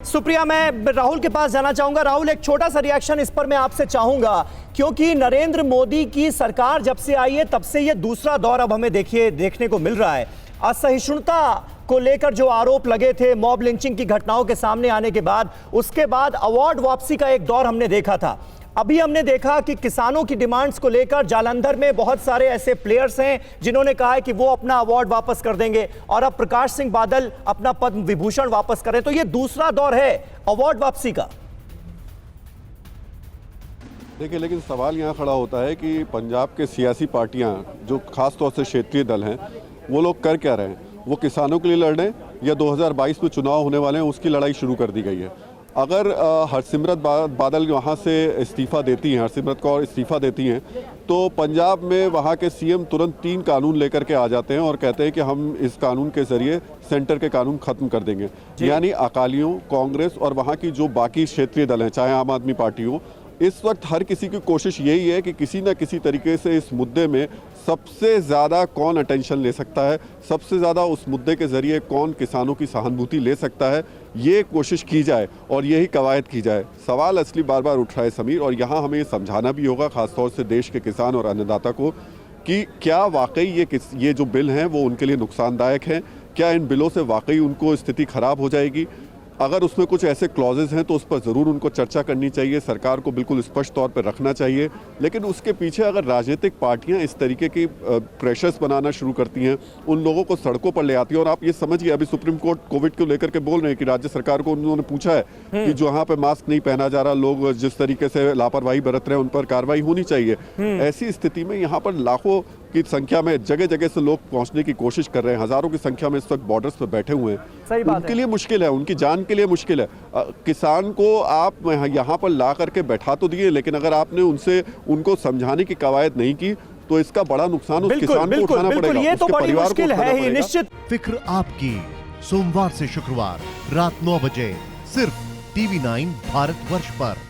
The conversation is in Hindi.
सुप्रिया, मैं राहुल के पास जाना चाहूंगा। राहुल, एक छोटा सा रिएक्शन इस पर मैं आपसे चाहूंगा, क्योंकि नरेंद्र मोदी की सरकार जब से आई है तब से ये दूसरा दौर अब हमें देखने को मिल रहा है। असहिष्णुता को लेकर जो आरोप लगे थे मॉब लिंचिंग की घटनाओं के सामने आने के बाद, उसके बाद अवार्ड वापसी का एक दौर हमने देखा था। अभी हमने देखा कि किसानों की डिमांड्स को लेकर जालंधर में बहुत सारे ऐसे प्लेयर्स हैं जिन्होंने कहा है कि वो अपना अवार्ड वापस कर देंगे, और अब प्रकाश सिंह बादल अपना पद्म विभूषण वापस करें। तो ये दूसरा दौर है अवार्ड वापसी का। देखिए, लेकिन सवाल यहाँ खड़ा होता है कि पंजाब के सियासी पार्टियाँ जो खास तौर से क्षेत्रीय दल हैं, वो लोग कर क्या रहे हैं? वो किसानों के लिए लड़ रहे हैं या 2022 में चुनाव होने वाले हैं उसकी लड़ाई शुरू कर दी गई है? अगर हरसिमरत बादल वहाँ से इस्तीफ़ा देती हैं, हरसिमरत कौर इस्तीफ़ा देती हैं, तो पंजाब में वहाँ के सीएम तुरंत 3 कानून लेकर के आ जाते हैं और कहते हैं कि हम इस कानून के ज़रिए सेंटर के कानून ख़त्म कर देंगे। यानी अकालियों, कांग्रेस और वहाँ की जो बाकी क्षेत्रीय दल हैं, चाहे आम आदमी पार्टी हो, इस वक्त हर किसी की कोशिश यही है कि किसी न किसी तरीके से इस मुद्दे में सबसे ज़्यादा कौन अटेंशन ले सकता है, सबसे ज़्यादा उस मुद्दे के ज़रिए कौन किसानों की सहानुभूति ले सकता है, ये कोशिश की जाए और यही कवायद की जाए। सवाल असली बार बार उठ रहा है समीर, और यहाँ हमें ये समझाना भी होगा ख़ासतौर से देश के किसान और अन्नदाता को कि क्या वाकई ये जो बिल हैं वो उनके लिए नुकसानदायक हैं? क्या इन बिलों से वाकई उनको स्थिति ख़राब हो जाएगी? अगर उसमें कुछ ऐसे क्लॉजेज हैं तो उस पर ज़रूर उनको चर्चा करनी चाहिए, सरकार को बिल्कुल स्पष्ट तौर पर रखना चाहिए। लेकिन उसके पीछे अगर राजनीतिक पार्टियां इस तरीके की प्रेशर्स बनाना शुरू करती हैं, उन लोगों को सड़कों पर ले आती हैं, और आप ये समझिए अभी सुप्रीम कोर्ट कोविड को लेकर के बोल रहे हैं कि राज्य सरकार को उन्होंने पूछा है कि जो यहाँ पे मास्क नहीं पहना जा रहा, लोग जिस तरीके से लापरवाही बरत रहे हैं उन पर कार्रवाई होनी चाहिए। ऐसी स्थिति में यहाँ पर लाखों की संख्या में जगह जगह से लोग पहुंचने की कोशिश कर रहे हैं, हजारों की संख्या में इस वक्त बॉर्डर्स पर बैठे हुए हैं। उनके लिए मुश्किल है, उनकी जान के लिए मुश्किल है। किसान को आप यहाँ पर ला करके बैठा तो दिए, लेकिन अगर आपने उनको समझाने की कवायद नहीं की तो इसका बड़ा नुकसान उस किसान को उठाना पड़ेगा, ये तो उसके बड़ी परिवार को मुश्किल उठाना है ही पड़ेगा। निश्चित। फिक्र आपकी, सोमवार से शुक्रवार रात 9 बजे सिर्फ TV9 भारतवर्ष पर।